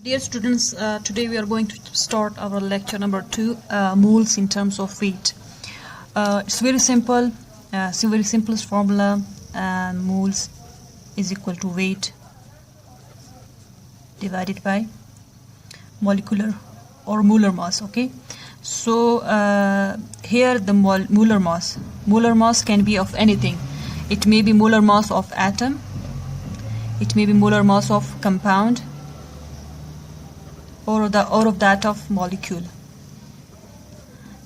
Dear students, today we are going to start our lecture number 2, moles in terms of weight. It's very simple, it's a very simplest formula, and moles is equal to weight divided by molecular or molar mass. Okay, so here the molar mass can be of anything. It may be molar mass of atom, it may be molar mass of compound, or of that of molecule.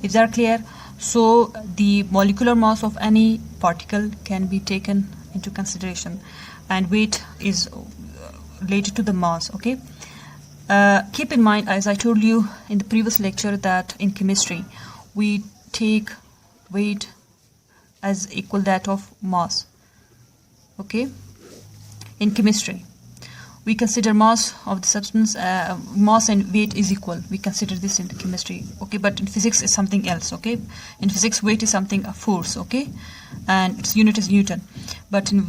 Is that clear? So the molecular mass of any particle can be taken into consideration, and weight is related to the mass. Okay, keep in mind, as I told you in the previous lecture, that in chemistry we take weight as equal that of mass. Okay, in chemistry we consider mass of the substance, mass and weight is equal. We consider this in the chemistry. Okay, but in physics is something else. Okay, in physics weight is something, a force. Okay, and its unit is Newton. But in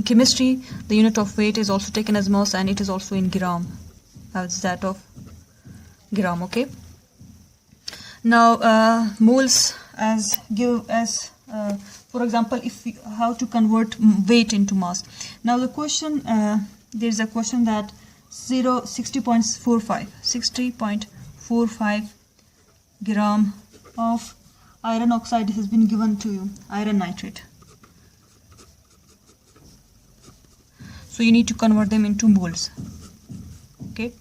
chemistry the unit of weight is also taken as mass, and it is also in gram. It's that of gram. Okay, now moles as for example, if we, how to convert weight into mass. Now the question, there's a question that 60.45 gram of iron oxide has been given to you, iron nitrate. So you need to convert them into moles. Okay,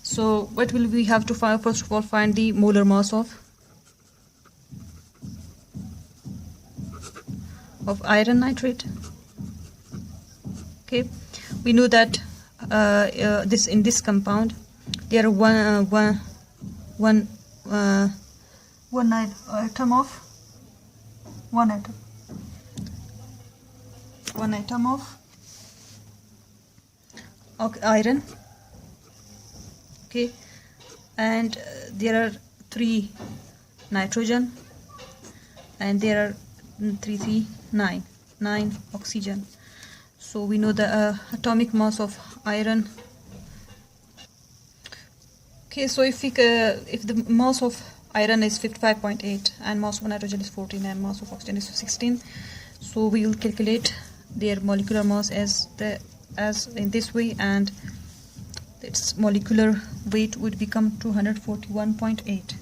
so what will we have to find? First of all, find the molar mass of iron nitrate. Okay, we know that in this compound there are one atom of iron. Okay, and there are 3 nitrogen, and there are 9 oxygen. So we know the atomic mass of iron. Okay, so if the mass of iron is 55.8 and mass of nitrogen is 14 and mass of oxygen is 16, so we will calculate their molecular mass as in this way, and its molecular weight would become 241.8.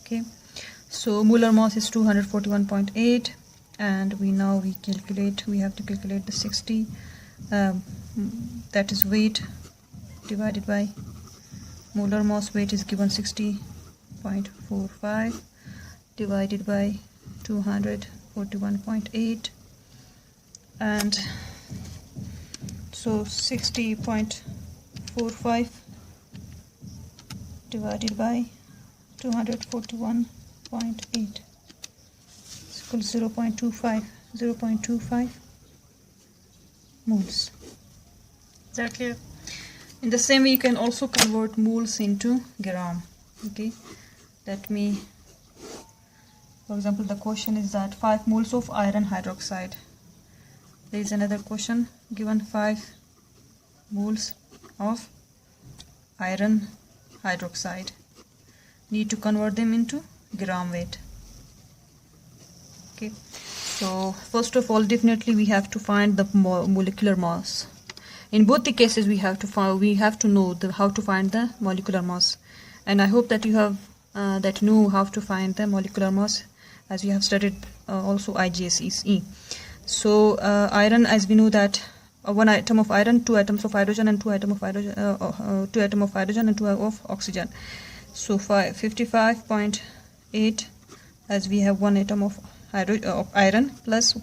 Okay, so molar mass is 241.8, and we have to calculate the 60, that is weight divided by molar mass. Weight is given 60.45 divided by 241.8, and so 60.45 divided by 241.8 is equal to 0.25 moles. Is that clear? In the same way, you can also convert moles into gram. Okay, let me, for example, the question is that 5 moles of iron hydroxide. There is another question given 5 moles of iron hydroxide. Need to convert them into gram weight. Okay, so first of all, definitely we have to find the molecular mass. In both the cases we have to know how to find the molecular mass, and I hope that you have know how to find the molecular mass, as you have studied also IGCSE. So iron, as we know that 1 atom of iron, 2 atoms of hydrogen, and 2 atoms of hydrogen, 2 atoms of hydrogen, and 2 of oxygen. So 55.8, as we have 1 atom of iron plus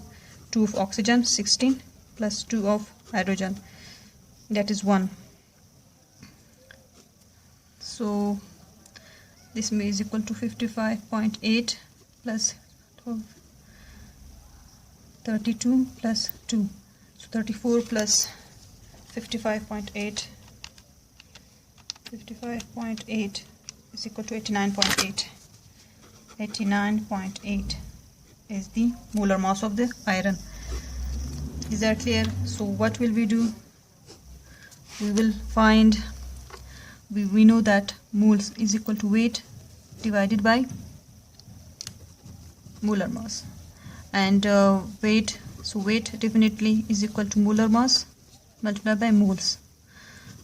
2 of oxygen, 16 plus 2 of hydrogen, that is 1. So this is equal to 55.8 plus 12, 32 plus 2, so 34 plus 55.8 is equal to 89.8. 89.8 is the molar mass of the iron. Is that clear? So what will we do? We will find, we know that moles is equal to weight divided by molar mass, and weight, so weight definitely is equal to molar mass multiplied by moles.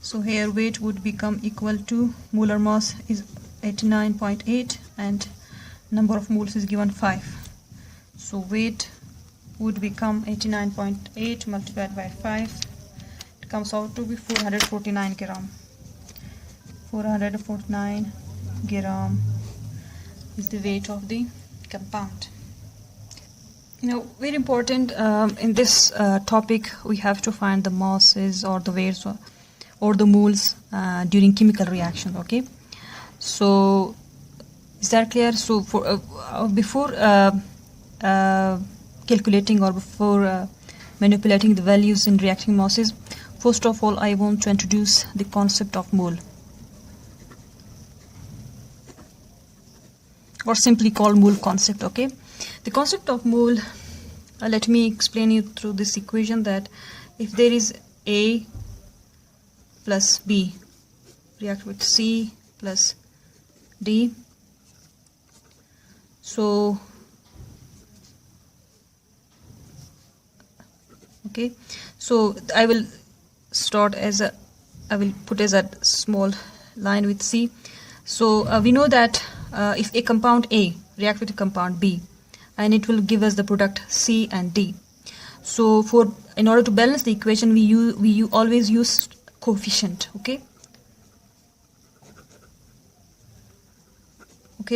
So here weight would become equal to molar mass is 89.8 and number of moles is given 5. So weight would become 89.8 multiplied by 5. It comes out to be 449 gram. 449 gram is the weight of the compound. Now, very important in this topic, we have to find the masses or the weights or the moles during chemical reaction. Okay, so is that clear? So for before calculating or before manipulating the values in reacting masses, first of all I want to introduce the concept of mole, or simply called mole concept. Okay, the concept of mole, let me explain you through this equation, that if there is A plus B react with C plus D, so okay, so I will start as a, I will put as a small line with C. So we know that if a compound A react with a compound B, and it will give us the product C and D. So in order to balance the equation, we always use coefficient. Okay,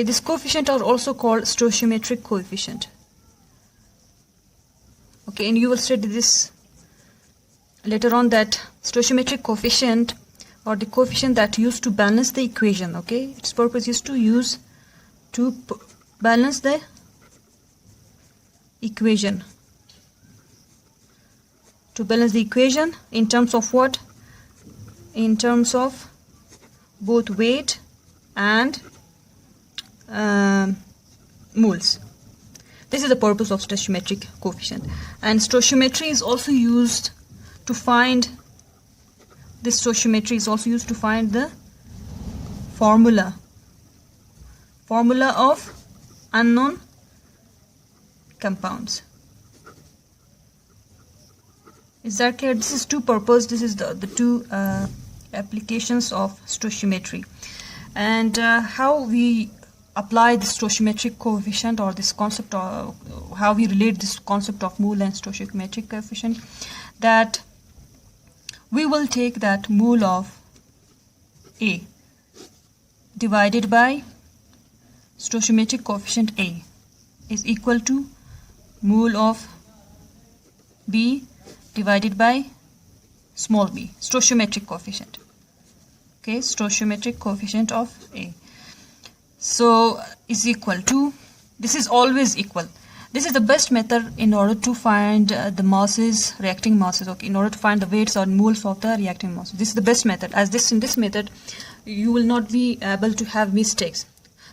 this coefficient are also called stoichiometric coefficient. Okay, and you will study this later on, that stoichiometric coefficient or the coefficient that used to balance the equation. Okay, its purpose is to use to balance the equation, in terms of what? In terms of both weight and moles. This is the purpose of stoichiometric coefficient, and stoichiometry is also used to find, this stoichiometry is also used to find the formula of unknown compounds. Is that clear? This is two purpose. This is the two applications of stoichiometry, and how we apply this stoichiometric coefficient, or this concept of how we relate this concept of mole and stoichiometric coefficient, that we will take that mole of A divided by stoichiometric coefficient A is equal to mole of B divided by small b, stoichiometric coefficient. Okay, stoichiometric coefficient of A. So is equal to, this is always equal. This is the best method in order to find the masses, reacting masses. Okay, in order to find the weights or moles of the reacting masses. This is the best method, as in this method you will not be able to have mistakes.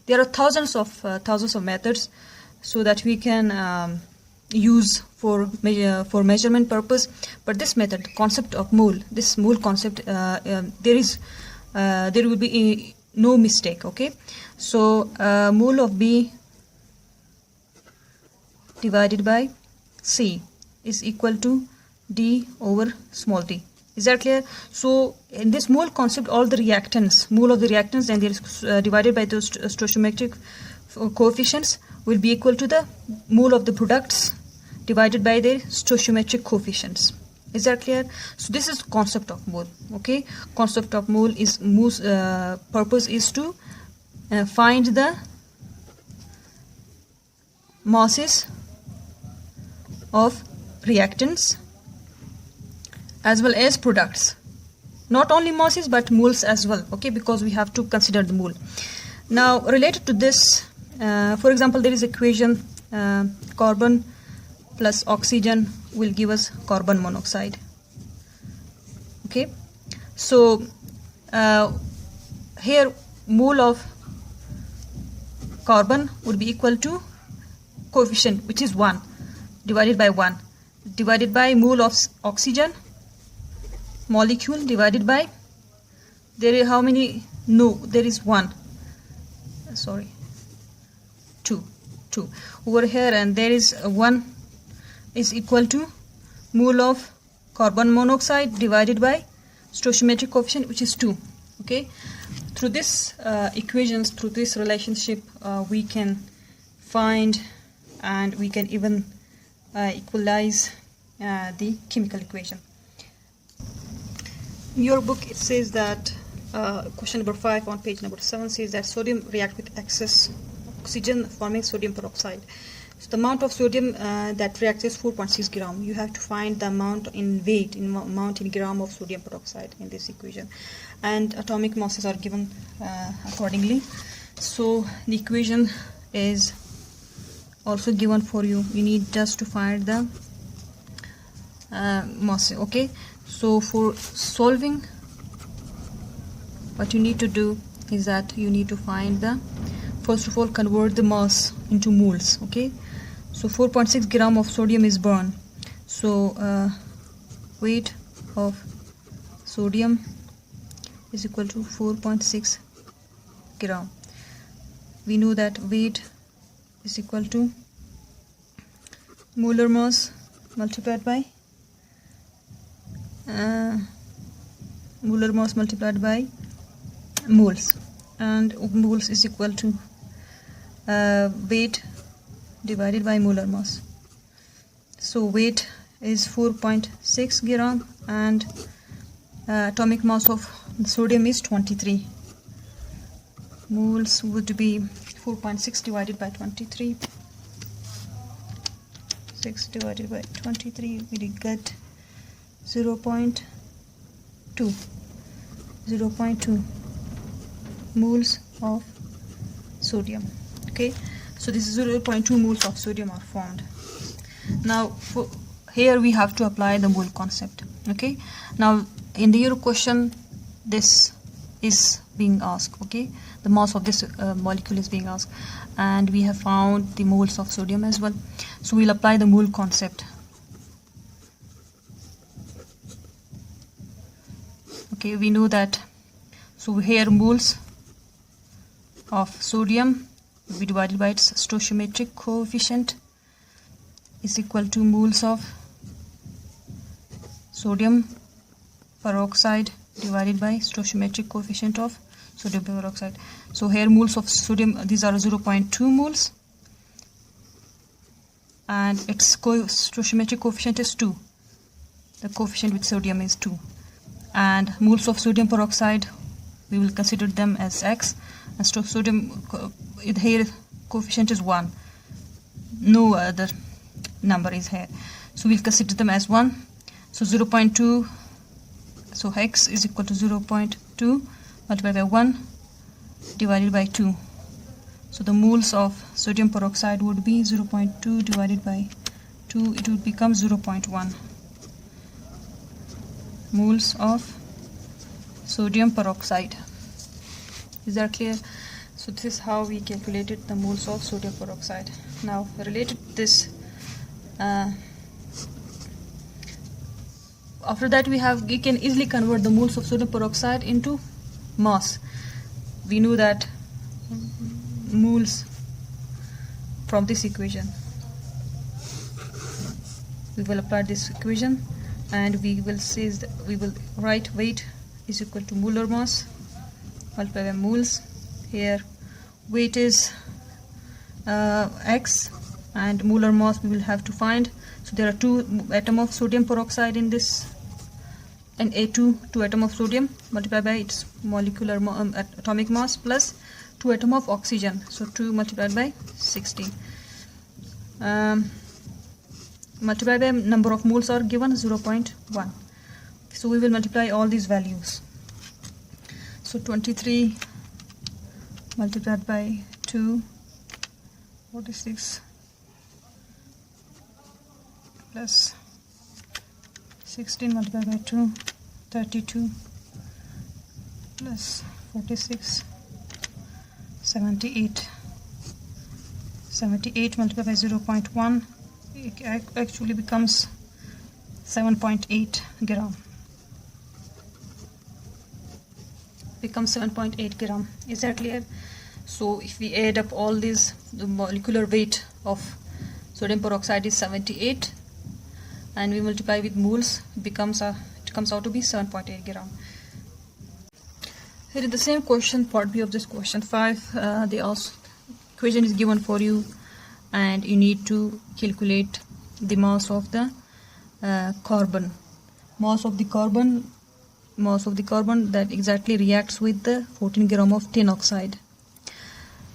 There are thousands of methods, so that we can use for measurement purpose. But this method, concept of mole, this mole concept, there will be no mistake. Okay, so mole of B divided by C is equal to D over small d. Is that clear? So in this mole concept, all the reactants, mole of the reactants, and there is divided by those stoichiometric coefficients, will be equal to the mole of the products divided by their stoichiometric coefficients. Is that clear? So this is concept of mole. Okay, concept of mole is purpose is to find the masses of reactants as well as products. Not only masses but moles as well. Okay, because we have to consider the mole. Now related to this, for example, there is equation carbon plus oxygen will give us carbon monoxide. Okay, so here mole of carbon would be equal to coefficient, which is 1 divided by 1. divided by mole of oxygen molecule divided by, there is how many? No, there is one. Sorry, two over here, and there is one is equal to mole of carbon monoxide divided by stoichiometric coefficient, which is 2. Okay, through this equations, through this relationship, we can find and we can even equalize the chemical equation. In your book it says that question number 5 on page number 7 says that sodium reacts with excess oxygen forming sodium peroxide. So the amount of sodium that reacts is 4.6 gram. You have to find the amount in weight, in amount in gram of sodium peroxide in this equation, and atomic masses are given accordingly. So the equation is also given for you. You need just to find the mass. Okay, so for solving, what you need to do is that you need to find the, first of all, convert the mass into moles. Okay, so 4.6 gram of sodium is burned. So weight of sodium is equal to 4.6 gram. We know that weight is equal to molar mass multiplied by moles, and moles is equal to weight divided by molar mass. So weight is 4.6 gram and atomic mass of sodium is 23. Moles would be 4.6 divided by 23. 6 divided by 23, we get 0.2 moles of sodium. Okay, so this is 0.2 moles of sodium are formed. Now here we have to apply the mole concept. Okay, now in the your question this is being asked. Okay, the mass of this molecule is being asked, and we have found the moles of sodium as well. So we'll apply the mole concept. Okay, we know that, so here moles of sodium will be divided by its stoichiometric coefficient is equal to moles of sodium peroxide divided by stoichiometric coefficient of sodium peroxide. So here moles of sodium, these are 0.2 moles, and its stoichiometric coefficient is 2. The coefficient with sodium is 2. And moles of sodium peroxide, we will consider them as X, and sodium here coefficient is 1. No other number is here, so we'll consider them as 1. So 0.2, so X is equal to 0.2 multiplied by 1 divided by 2. So the moles of sodium peroxide would be 0.2 divided by 2, it would become 0.1 moles of sodium peroxide. Is that clear? So this is how we calculated the moles of sodium peroxide. Now related to this, after that we can easily convert the moles of sodium peroxide into mass. We know that moles from this equation. We will apply this equation, and we will say that we will write weight is equal to molar mass multiplied by moles. Here weight is X, and molar mass we will have to find. So there are 2 atoms of sodium peroxide in this, and A2 atoms of sodium multiplied by its molecular atomic mass plus 2 atoms of oxygen. So 2 multiplied by 16. Multiplied by number of moles are given 0.1. So we will multiply all these values. So 23 multiplied by 2, 46 plus 16 multiplied by 2, 32 plus 46, 78. 78 multiplied by 0.1, it actually becomes 7.8 gram. Becomes 7.8 gram. Is that clear? So if we add up all these, the molecular weight of sodium peroxide is 78, and we multiply with moles, it comes out to be 7.8 gram. Here is the same question, part B of this question 5. They ask, equation is given for you, and you need to calculate the mass of the carbon. Mass of the carbon that exactly reacts with the 14 gram of tin oxide.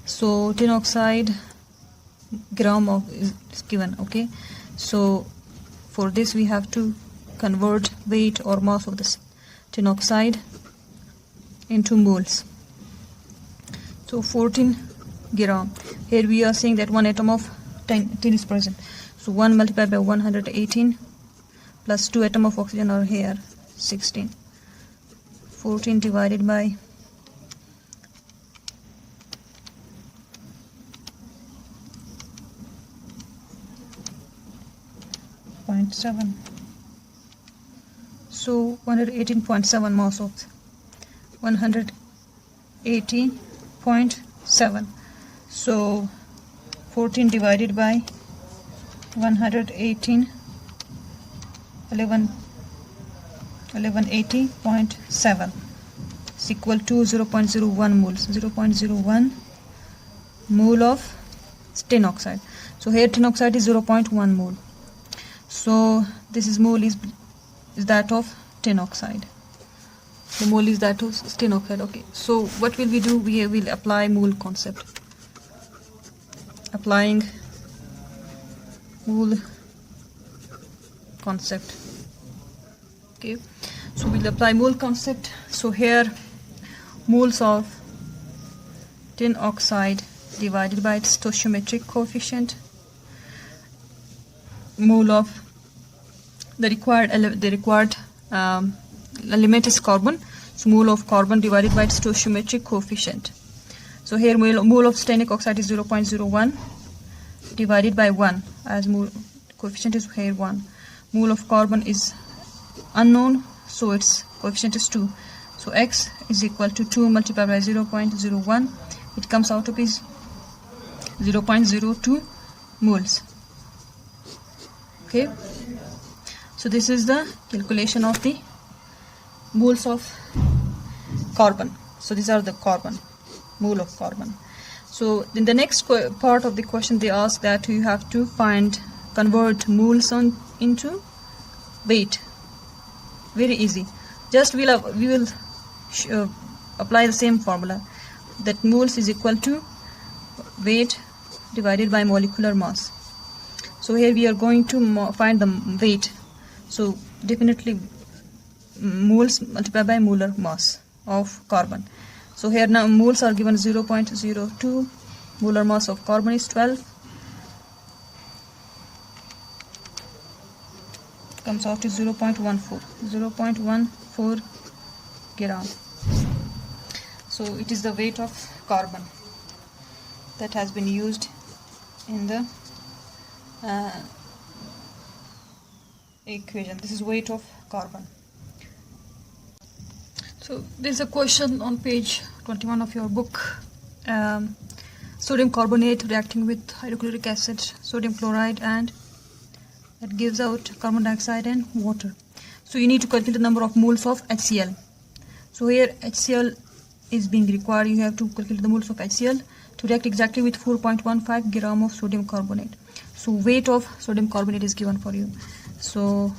So tin oxide gram of is given. Okay, so for this we have to convert weight or mass of the tin oxide into moles. So 14 gram. Here we are saying that one atom of tin is present. So 1 multiplied by 118 plus 2 atom of oxygen are here, 16. 14 divided by 0.7. So 118.7 mass of 180.7. So 14 divided by 118, 1180.7 is equal to 0.01 moles. 0.01 mole of tin oxide. So here tin oxide is 0.1 mole. So this is mole is that of tin oxide. The mole is that of tin oxide. Okay. So what will we do? We will apply mole concept. Applying mole concept. Okay. So we'll apply mole concept. So here moles of tin oxide divided by its stoichiometric coefficient. Mole of the required element is carbon. So mole of carbon divided by its stoichiometric coefficient. So here mole of stannic oxide is 0.01 divided by 1, as mole coefficient is here 1. Mole of carbon is unknown, so its coefficient is 2. So x is equal to 2 multiplied by 0.01. It comes out to be 0.02 moles. Okay. So this is the calculation of the moles of carbon. So these are the carbon, mole of carbon. So in the next part of the question they ask that you have to convert moles into weight. Very easy. Just we will apply the same formula, that moles is equal to weight divided by molecular mass. So here we are going to find the weight. So definitely moles multiplied by molar mass of carbon. So here now moles are given 0.02. Molar mass of carbon is 12. Comes out to 0.14. 0.14 gram. So it is the weight of carbon that has been used in the equation. This is weight of carbon. So there is a question on page 21 of your book. Sodium carbonate reacting with hydrochloric acid, sodium chloride, and it gives out carbon dioxide and water. So you need to calculate the number of moles of HCl. So here HCl is being required. You have to calculate the moles of HCl to react exactly with 4.15 gram of sodium carbonate. So weight of sodium carbonate is given for you. So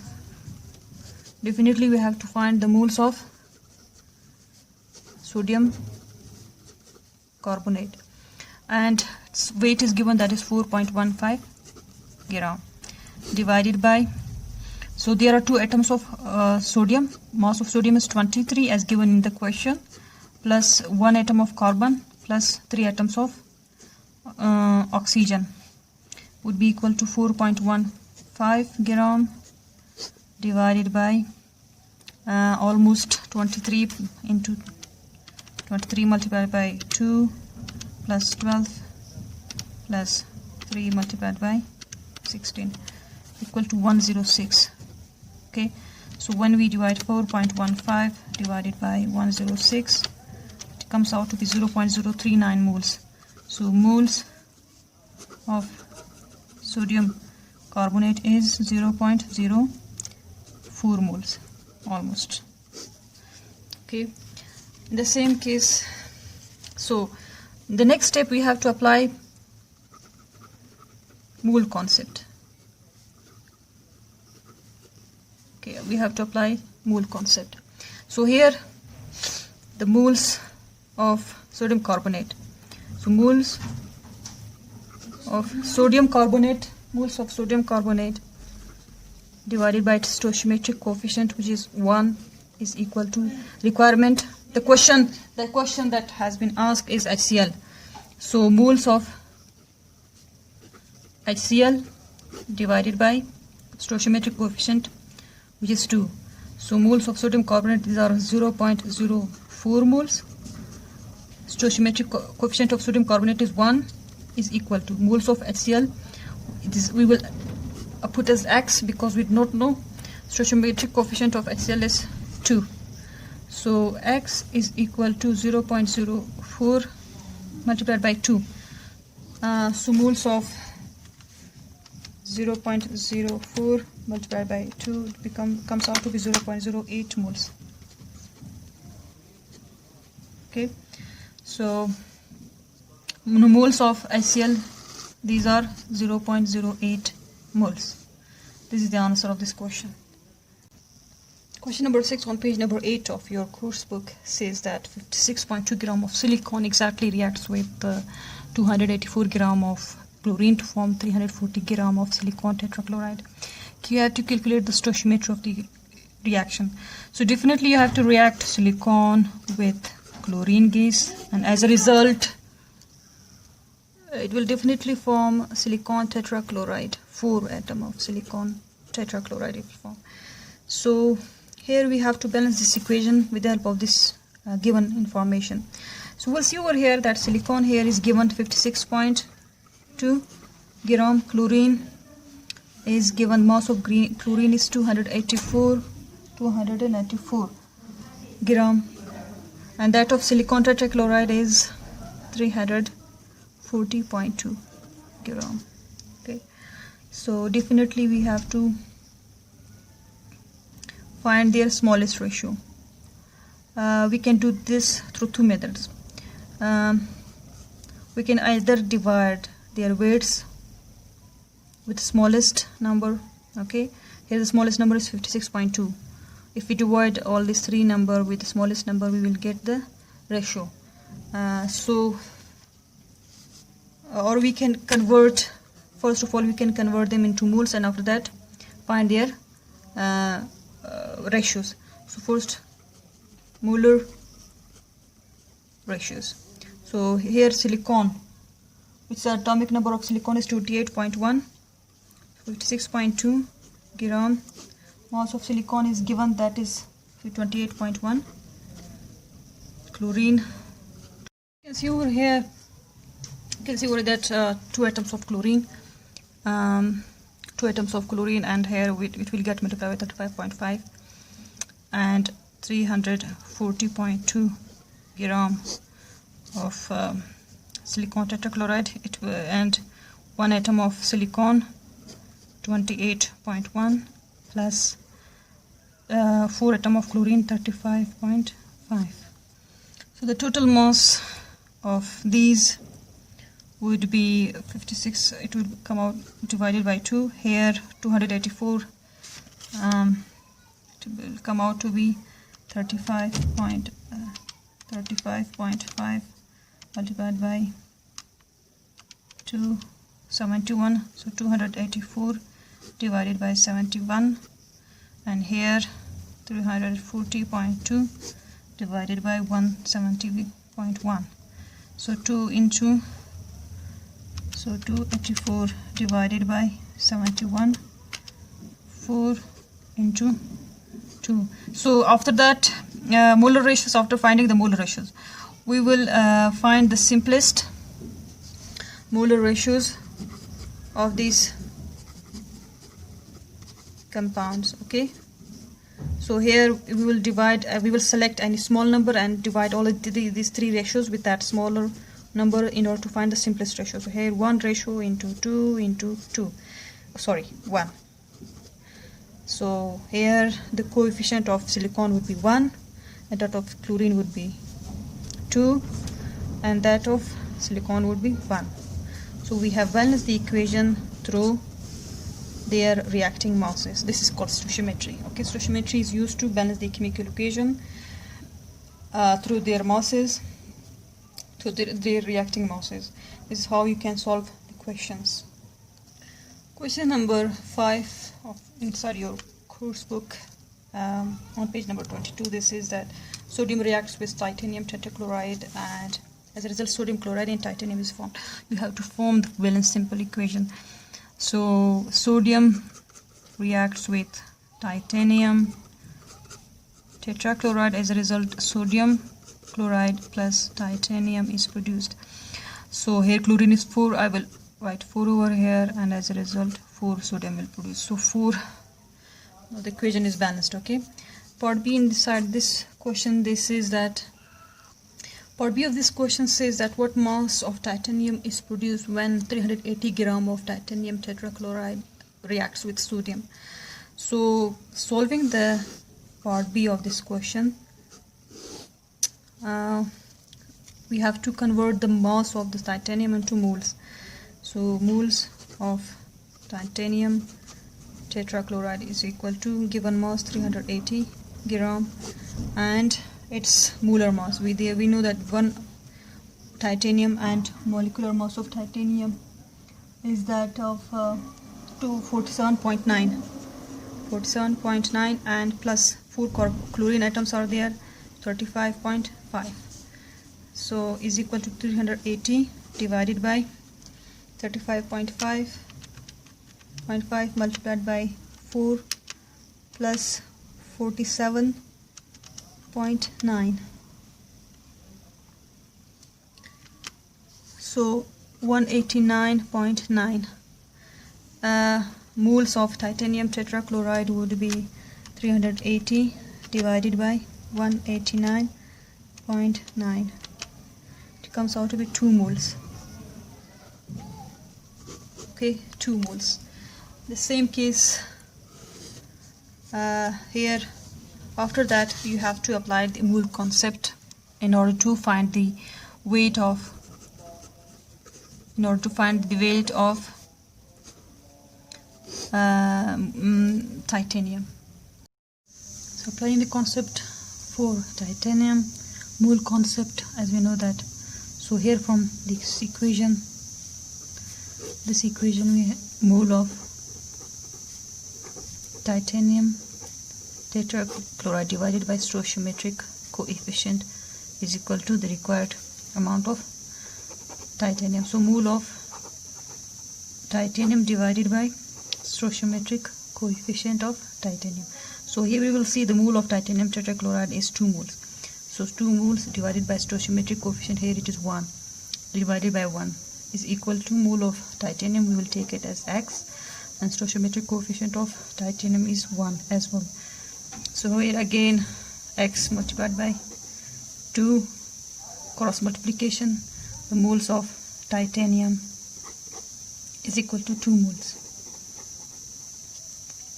definitely we have to find the moles of sodium carbonate, and its weight is given, that is 4.15 gram, divided by, so there are 2 atoms of sodium. Mass of sodium is 23 as given in the question, plus 1 atom of carbon plus 3 atoms of oxygen would be equal to 4.15 gram divided by almost 23 into 23 multiplied by 2 plus 12 plus 3 multiplied by 16 equal to 106 Okay, so when we divide 4.15 divided by 106, it comes out to be 0.039 moles. So moles of sodium carbonate is 0.04 moles almost. Okay, in the same case, so the next step we have to apply mole concept. Okay, we have to apply mole concept. So here the moles of sodium carbonate. So moles of sodium carbonate divided by its stoichiometric coefficient, which is 1, is equal to requirement. The question that has been asked is HCl. So moles of HCl divided by stoichiometric coefficient, which is 2. So moles of sodium carbonate, these are 0.04 moles. Stoichiometric coefficient of sodium carbonate is 1, is equal to moles of HCl. We will put as X because we do not know. Stoichiometric coefficient of HCl is 2. So X is equal to 0.04 multiplied by 2. So moles of 0.04 multiplied by 2 comes out to be 0.08 moles. Okay, so moles of HCl, these are 0.08 moles. This is the answer of this question. Question number 6 on page number 8 of your course book says that 56.2 gram of silicon exactly reacts with 284 gram of chlorine to form 340 gram of silicon tetrachloride. You have to calculate the stoichiometry of the reaction. So definitely you have to react silicon with chlorine gas, and as a result it will definitely form silicon tetrachloride. 4 atom of silicon tetrachloride it will form. So here we have to balance this equation with the help of this given information. So we'll see over here that silicon here is given 56.2 gram, chlorine is given, mass of chlorine is 284 gram, and that of silicon tetrachloride is 340.2 gram. Okay, so definitely we have to find their smallest ratio. We can do this through 2 methods. We can either divide their weights with the smallest number. Okay, here the smallest number is 56.2. If we divide all these 3 numbers with the smallest number, we will get the ratio. Or we can convert, first of all we can convert them into moles, and after that find their ratios. So first, molar ratios. So here silicon, its atomic number of silicon is 28.1, 56.2 gram. Mass of silicon is given, that is 28.1. Chlorine, you can see over here, that 2 atoms of chlorine, and here it will get multiplied by 35.5 and 340.2 gram of silicon tetrachloride, and 1 atom of silicon, 28.1 plus 4 atom of chlorine, 35.5. So the total mass of these would be 56. It would come out divided by 2. Here 284 it will come out to be 35.5 multiplied by 271. So 284 divided by 71, and here 340.2 divided by 170.1. So 284 divided by 71, 4 into 2. So after that, molar ratios, after finding the molar ratios, we will find the simplest molar ratios of these compounds. Okay, So here we will divide, we will select any small number and divide all of these three ratios with that smaller number in order to find the simplest ratio. So here 1 ratio into 2 into 2, sorry, 1. So here the coefficient of silicon would be 1, and that of chlorine would be 2, and that of silicon would be 1. So we have balanced the equation through their reacting masses. This is called stoichiometry. Okay, stoichiometry is used to balance the chemical equation through their masses, through their reacting masses. This is how you can solve the questions. Question number 5 inside your course book, on page number 22. This is that sodium reacts with titanium tetrachloride, and as a result sodium chloride and titanium is formed. You have to form the valence simple equation. So sodium reacts with titanium tetrachloride. As a result, sodium chloride plus titanium is produced. So here chlorine is 4, I will write 4 over here, and as a result 4 sodium will produce. So 4, now the equation is balanced. Okay, part B inside this question, this is that part B of this question says that what mass of titanium is produced when 380 gram of titanium tetrachloride reacts with sodium. So solving the part B of this question, we have to convert the mass of the titanium into moles. So moles of titanium tetrachloride is equal to given mass 380 gram and its molar mass. We know that one titanium and molecular mass of titanium is that of 47.9, and plus 4 chlorine atoms are there, 35.5. So is equal to 380 divided by 35.5 multiplied by 4 plus 47.9. So 189.9 moles of titanium tetrachloride would be 380 divided by 189.9. It comes out to be 2 moles. Okay, 2 moles. The same case here. After that, you have to apply the mole concept in order to find the weight of titanium. So applying the concept for titanium, mole concept, as we know that. So here from this equation we have mole of titanium tetrachloride divided by stoichiometric coefficient is equal to the required amount of titanium. So mole of titanium divided by stoichiometric coefficient of titanium. So here we will see the mole of titanium tetrachloride is 2 moles. So 2 moles divided by stoichiometric coefficient, here it is 1 divided by 1 is equal to mole of titanium. We will take it as X, and stoichiometric coefficient of titanium is 1 as well. So here again X multiplied by 2, cross multiplication, the moles of titanium is equal to 2 moles.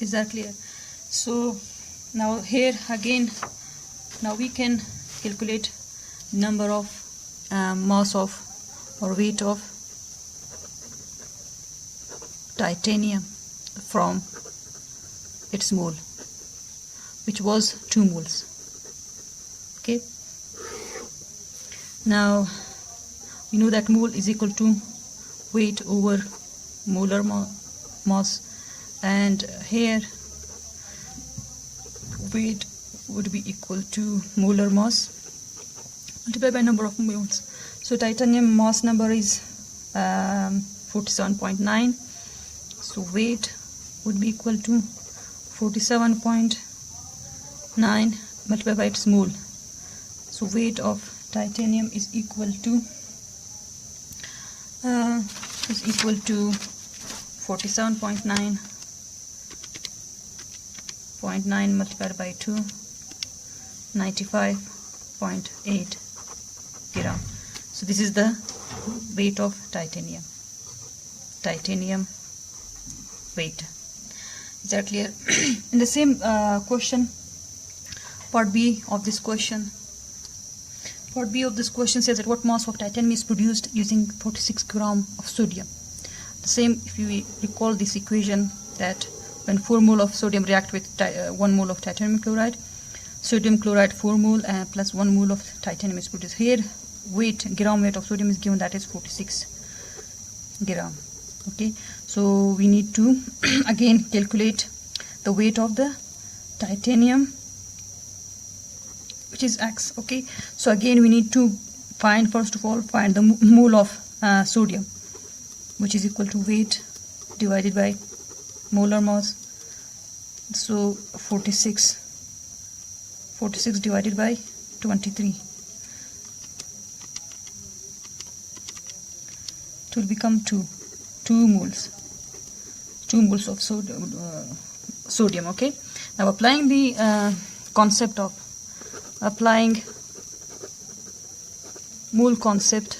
Is that clear? So now here again, now we can calculate number of mass of or weight of titanium from its mole, which was 2 moles. Okay, now we know that mole is equal to weight over molar mass, and here weight would be equal to molar mass multiplied by number of moles. So titanium mass number is 47.9. So weight would be equal to 47.9 multiplied by its mole. So weight of titanium is equal to 47.9 0.9 multiplied by 2, 95.8 gram. So this is the weight of titanium. Titanium weight. Is that clear? In the same question, part B of this question. Part B of this question says that what mass of titanium is produced using 46 gram of sodium. The same, if you recall this equation, that when 4 mole of sodium react with 1 mole of titanium chloride, sodium chloride 4 mole plus 1 mole of titanium is produced. Here weight, gram weight of sodium is given, that is 46 gram. Okay, so we need to again calculate the weight of the titanium, which is X. Okay, so again we need to find, first of all, find the mole of sodium, which is equal to weight divided by molar mass. So 46 divided by 23, it will become 2 moles of sodium. Okay, now applying the concept of mole concept,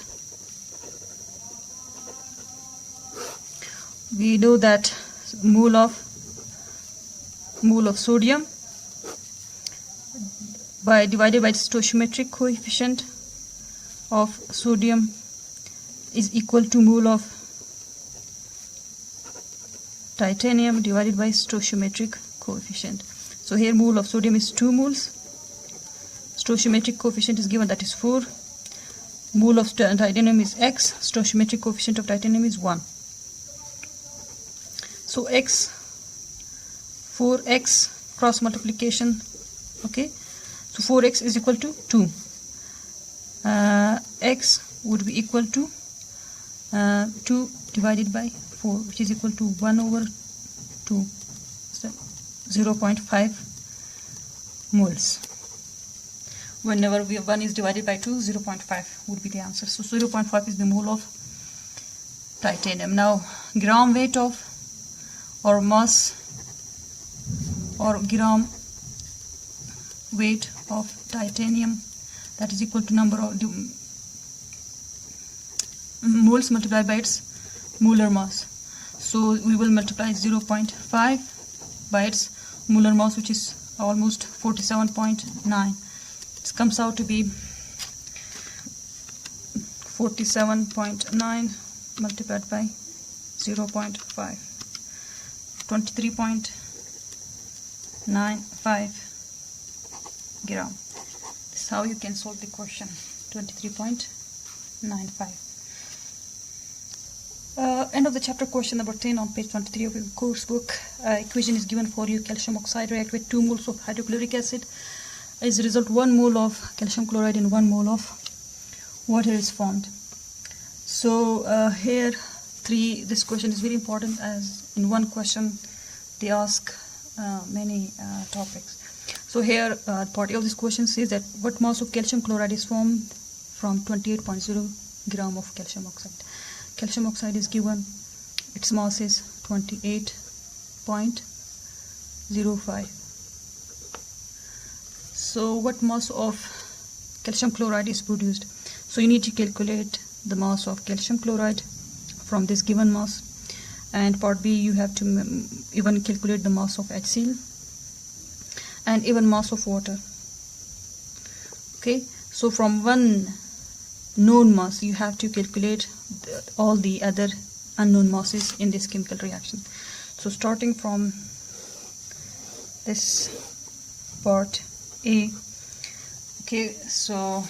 we know that mole of sodium divided by stoichiometric coefficient of sodium is equal to mole of titanium divided by stoichiometric coefficient. So here mole of sodium is 2 moles, stoichiometric coefficient is given, that is 4. Mole of titanium is X, stoichiometric coefficient of titanium is 1. So 4x cross multiplication. Okay, so 4x is equal to 2. X would be equal to 2 divided by 4, which is equal to 1 over 2, so 0.5 moles. Whenever 1 is divided by 2, 0.5 would be the answer. So 0.5 is the mole of titanium. Now gram weight of, or mass, or gram weight of titanium, that is equal to number of moles multiplied by its molar mass. So we will multiply 0.5 by its molar mass, which is almost 47.9. It comes out to be 47.9 multiplied by 0.5, 23.95 gram. This is how you can solve the question. 23.95. End of the chapter, question number 10 on page 23 of your course book. Equation is given for you. Calcium oxide react with 2 moles of hydrochloric acid. As a result, 1 mole of calcium chloride and 1 mole of water is formed. So here this question is very important, as in one question they ask many topics. So here part A of this question says that what mass of calcium chloride is formed from 28.0 gram of calcium oxide. Calcium oxide is given, its mass is 28.05. So what mass of calcium chloride is produced? So you need to calculate the mass of calcium chloride from this given mass, and part B you have to even calculate the mass of HCl and even mass of water. Okay, so from one known mass you have to calculate all the other unknown masses in this chemical reaction. So starting from this part A, okay, so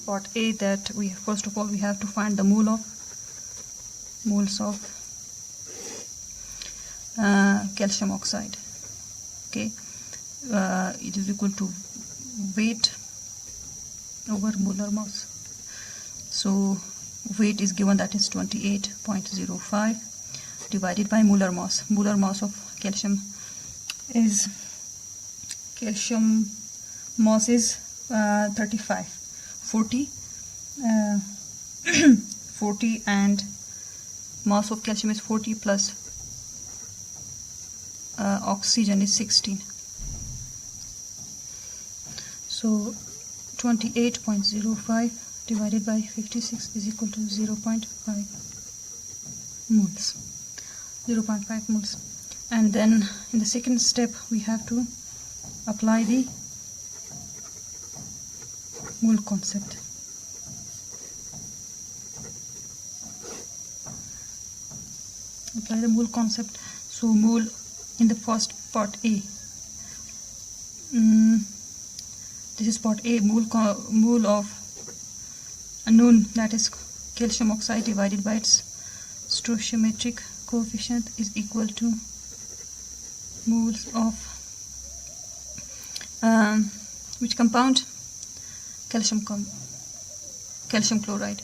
part A, that we first of all we have to find the moles of calcium oxide. Okay, it is equal to weight over molar mass. So weight is given, that is 28.05 divided by molar mass. Molar mass of calcium mass is 35, 40 40, and mass of calcium is 40 plus oxygen is 16. So 28.05 divided by 56 is equal to 0.5 moles. 0.5 moles. And then in the second step we have to apply the mole concept. Apply the mole concept. So mole in the first part A. This is part A. Mole of unknown, that is calcium oxide, divided by its stoichiometric coefficient is equal to moles of which compound? Calcium chloride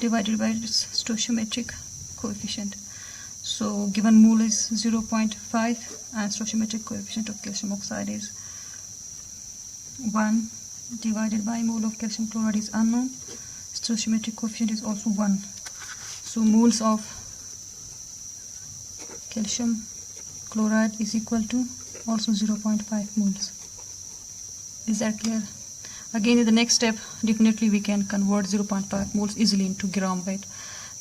divided by its stoichiometric coefficient. So given mole is 0.5 and stoichiometric coefficient of calcium oxide is 1 divided by mole of calcium chloride is unknown. Stoichiometric coefficient is also 1. So moles of calcium chloride is equal to also 0.5 moles. Is that clear? Again, in the next step, definitely we can convert 0.5 moles easily into gram weight.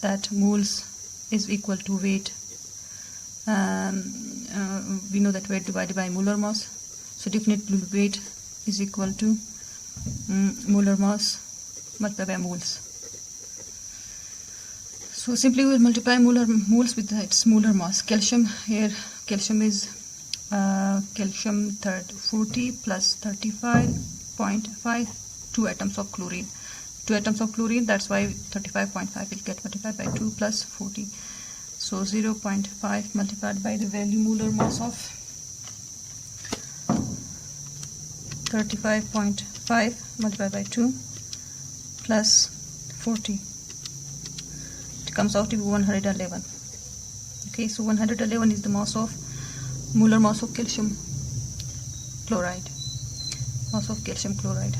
That moles is equal to weight. We know that weight divided by molar mass. So definitely weight is equal to molar mass multiplied by moles. So simply we will multiply moles with its molar mass. Calcium here, calcium is calcium 40 plus 35.5, 2 atoms of chlorine. 2 atoms of chlorine, that's why 35.5 will get multiplied by 2 plus 40. So 0.5 multiplied by the value molar mass of 35.5 multiplied by 2 plus 40. It comes out to be 111. Okay, so 111 is the mass of molar mass of calcium chloride. Mass of calcium chloride.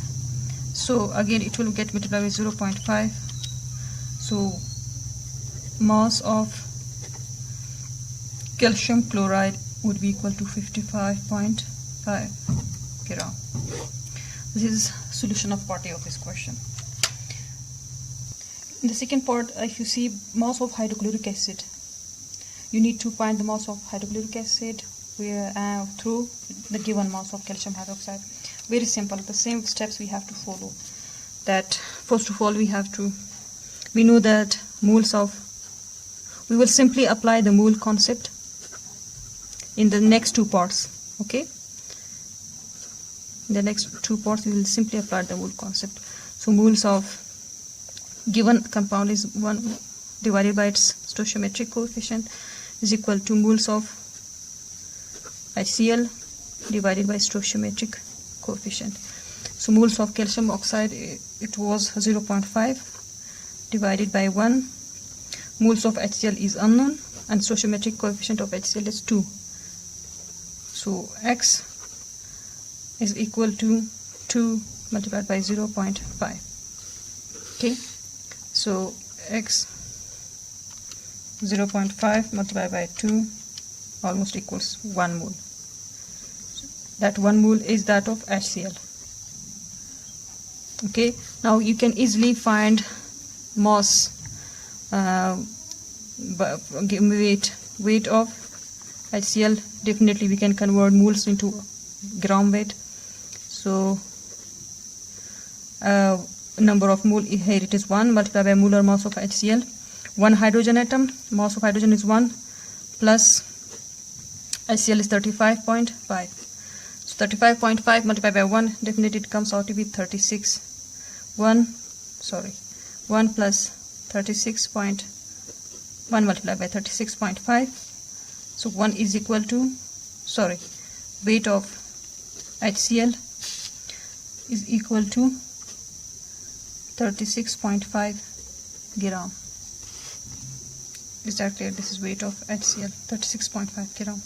So again it will get multiplied with 0.5. So mass of calcium chloride would be equal to 55.5 gram. This is solution of part A of this question. In the second part, if you see mass of hydrochloric acid, you need to find the mass of hydrochloric acid through the given mass of calcium hydroxide. Very simple, the same steps we have to follow. That first of all we know that moles of, we will simply apply the mole concept in the next two parts. Okay, in the next two parts we will simply apply the mole concept. So moles of given compound is 1 divided by its stoichiometric coefficient is equal to moles of HCl divided by stoichiometric coefficient. So moles of calcium oxide, it was 0.5 divided by 1. Moles of HCl is unknown and stoichiometric coefficient of HCl is 2. So X is equal to 2 multiplied by 0.5. Okay, so X 0.5 multiplied by 2 almost equals 1 mole. That 1 mole is that of HCl. Okay, now you can easily find mass, weight of HCl. Definitely we can convert moles into gram weight. So number of mole here it is 1 multiplied by molar mass of HCl. 1 hydrogen atom, mass of hydrogen is 1 plus HCl is 35.5. So 35.5 multiplied by 1, definitely it comes out to be 36. 1 plus 36.1 multiplied by 36.5. So 1 is equal to, weight of HCl is equal to 36.5 gram. Is that clear? This is weight of HCl, 36.5 gram.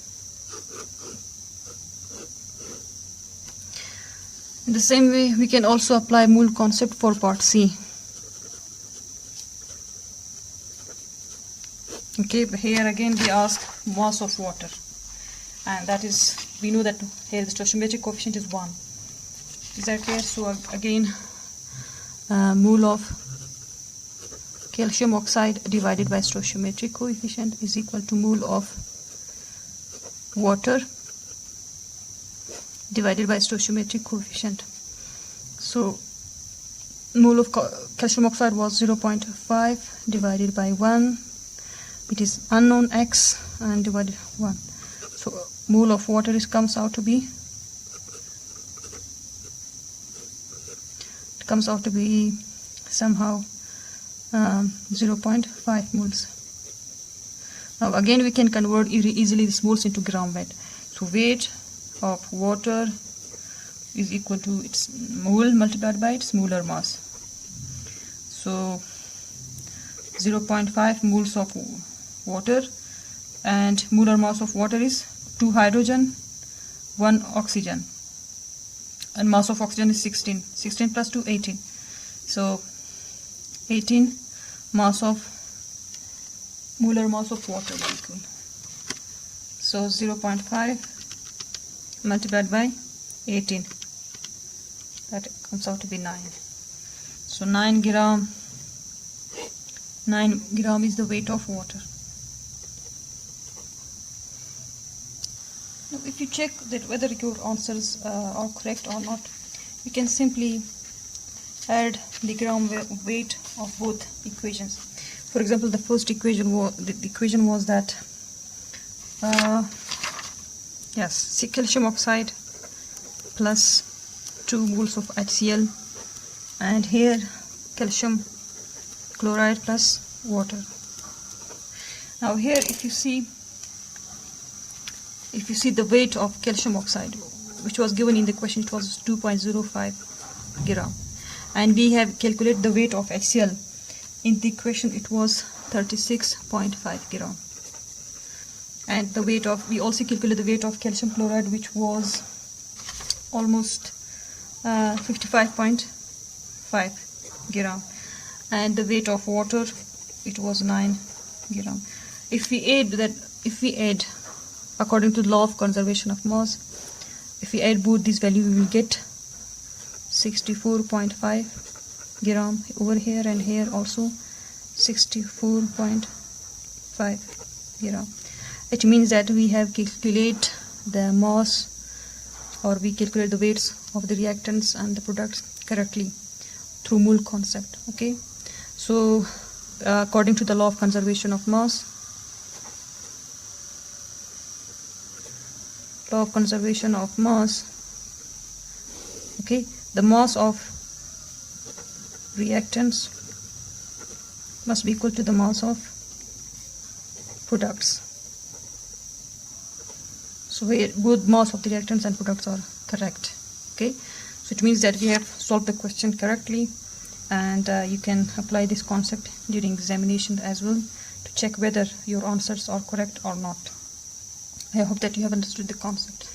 In the same way, we can also apply mole concept for part C. Okay, here again we ask mass of water. and that is, we know that here the stoichiometric coefficient is 1. Is that clear? So again, mole of calcium oxide divided by stoichiometric coefficient is equal to mole of water divided by stoichiometric coefficient. So mole of calcium oxide was 0.5 divided by 1. It is unknown x and divided 1. So mole of water comes out to be somehow 0.5 moles. Now again we can convert easily these moles into gram weight. So weight of water is equal to its mole multiplied by its molar mass. So 0.5 moles of water, and molar mass of water is 2 hydrogen, 1 oxygen, and mass of oxygen is 16. 16 plus 2, 18. So 18 molar mass of water molecule. So 0.5 multiplied by 18, that comes out to be 9. So 9 gram is the weight of water. Now if you check that whether your answers are correct or not, you can simply add the gram weight of both equations. For example, the first equation was that calcium oxide plus 2 moles of HCl, and here calcium chloride plus water. Now here if you see the weight of calcium oxide, which was given in the question, it was 2.05 gram, and we have calculated the weight of HCl. In the equation it was 36.5 gram, and the weight of, we also calculated the weight of calcium chloride, which was almost 55.5 gram, and the weight of water, it was 9 gram. If we add according to the law of conservation of mass, if we add both these values, we will get 64.5 gram over here, and here also 64.5 gram. It means that we have calculated the mass, or we calculate the weights of the reactants and the products correctly through mole concept. Okay, so according to the law of conservation of mass, okay, the mass of reactants must be equal to the mass of products. So both mass of the reactants and products are correct. Okay, so it means that we have solved the question correctly, and you can apply this concept during examination as well to check whether your answers are correct or not. I hope that you have understood the concept.